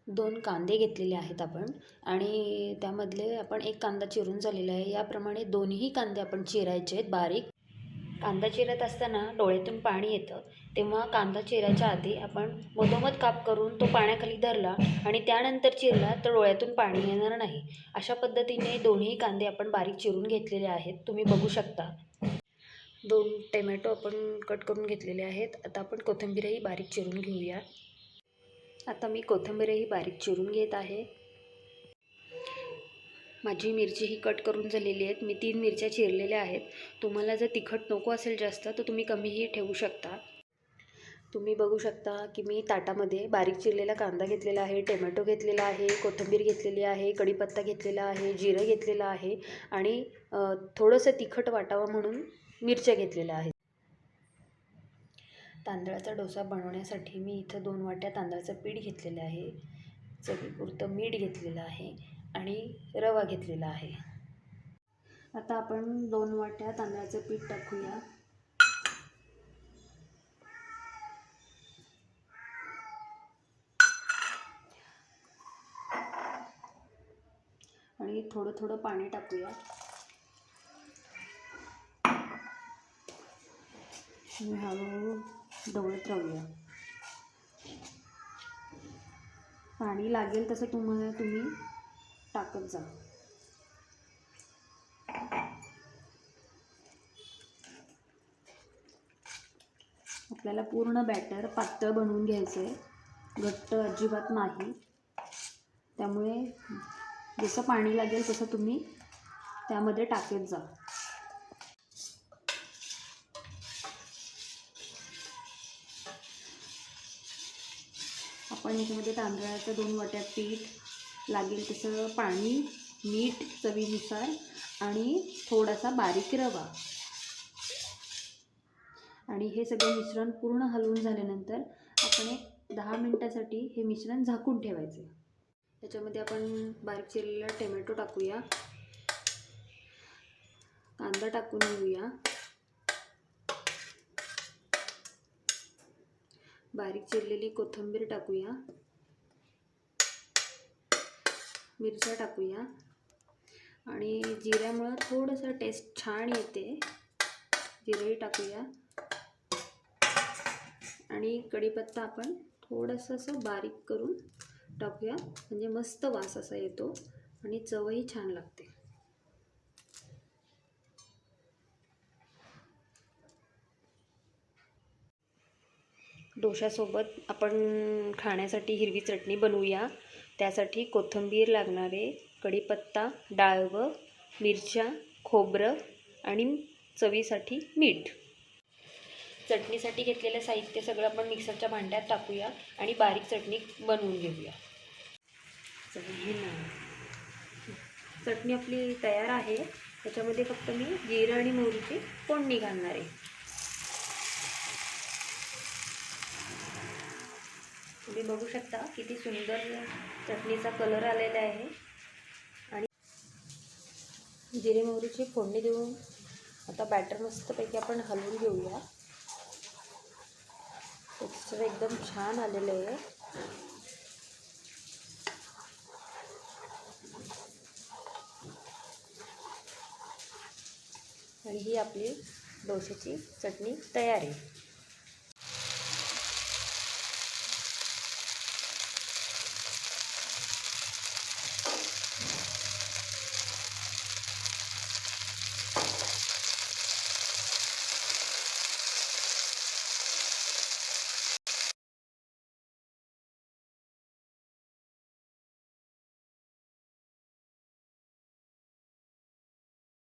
2 कांदे घेतलेले आहेत आपण आणि त्यामधले आपण एक कांदा चिरून झालेला आहे. याप्रमाणे दोन्ही कांदे आपण चिरायचे आहेत बारीक. कांदा चिरत असताना डोळ्यातून पाणी येतं, तेव्हा कांदा चिरायच्या आधी आपण मधोमध काप करून तो पाण्याखाली धरला आणि त्यानंतर चिरला तर डोळ्यातून पाणी येणार नाही. अशा पद्धतीने दोन्ही कांदे आपण बारीक चिरून घेतलेले आहेत, तुम्ही बघू शकता. 2 टोमॅटो आपण कट करून घेतलेले आहेत. आता आपण कोथिंबीरही बारीक चिरून घेऊया. आता मी कोथिंबीरही बारीक चिरून घेत आहे. माझी मिरचीही कट करून झालेली आहेत. मी 3 मिरच्या चिरलेल्या आहेत. तुम्हाला जर तिखट नको असेल जास्त तर तुम्ही कमीही ठेवू शकता. तुम्ही बघू शकता की मी ताटामध्ये बारीक चिरलेला कांदा घेतलेला आहे, टोमॅटो घेतलेला आहे, कोथिंबीर घेतलेली आहे, कढीपत्ता घेतलेला आहे, जिरं घेतलेलं आहे आणि थोडंसं तिखट वाटावं म्हणून मिरच्या घेतलेल्या आहेत. तांदळाचा डोसा बनवण्यासाठी मी इथं 2 वाट्या तांदळाचं पीठ घेतलेलं आहे, चवीपुरतं मीठ घेतलेलं आहे आणि रवा घेतलेला आहे. आता आपण 2 वाट्या तांदळाचं पीठ टाकूया. आणि थोडं थोडं पाणी टाकूया. आणि हळूहळू ढवळत राहूया. पाणी लागेल तसं तुम्ही टाकत जा. आपल्याला पूर्ण बॅटर पातळ बनवून घ्यायचं आहे, घट्ट अजिबात नाही. त्यामुळे जसं पाणी लागेल तसं तुम्ही त्यामध्ये टाकत जा. आपण याच्यामध्ये तांदळाचं 2 वाट्या पीठ, लागेल तसं पाणी, मीठ चवीनुसार आणि थोडासा बारीक रवा आणि हे सगळं मिश्रण पूर्ण हलवून झाल्यानंतर आपण एक 10 मिनिटासाठी हे मिश्रण झाकून ठेवायचे. त्याच्यामध्ये आपण बारीक चिरलेला टोमॅटो टाकूया, कांदा टाकून घेऊया, बारीक चिरलेली कोथिंबीर टाकूया, मिरच्या टाकूया आणि जिऱ्यामुळे थोडंसं टेस्ट छान येते, जिरंही टाकूया आणि कढीपत्ता आपण थोडंसं असं बारीक करून टाकूया, म्हणजे मस्त वास असा येतो आणि चवही छान लागते. डोशासोबत आपण खाण्यासाठी हिरवी चटणी बनवूया. त्यासाठी कोथिंबीर लागणार आहे, कढीपत्ता, डाळवं, मिरच्या, खोबरं आणि चवीसाठी मीठ. चटणीसाठी घेतलेलं साहित्य सगळं आपण मिक्सरच्या भांड्यात टाकूया आणि बारीक चटणी बनवून घेऊया. चटणी आपली तयार आहे. त्याच्यामध्ये फक्त मी जिरं आणि मोहरीची फोडणी घालणार आहे. तुम्ही बघू शकता किती सुंदर चटणीचा कलर आलेला आहे. आणि जिरे मोहरीची फोडणी देऊन आता बॅटर मस्तपैकी आपण हलवून घेऊया. टेक्स्चर एकदम छान आलेलं आहे. आणि ही आपली डोशाची चटणी तयार आहे.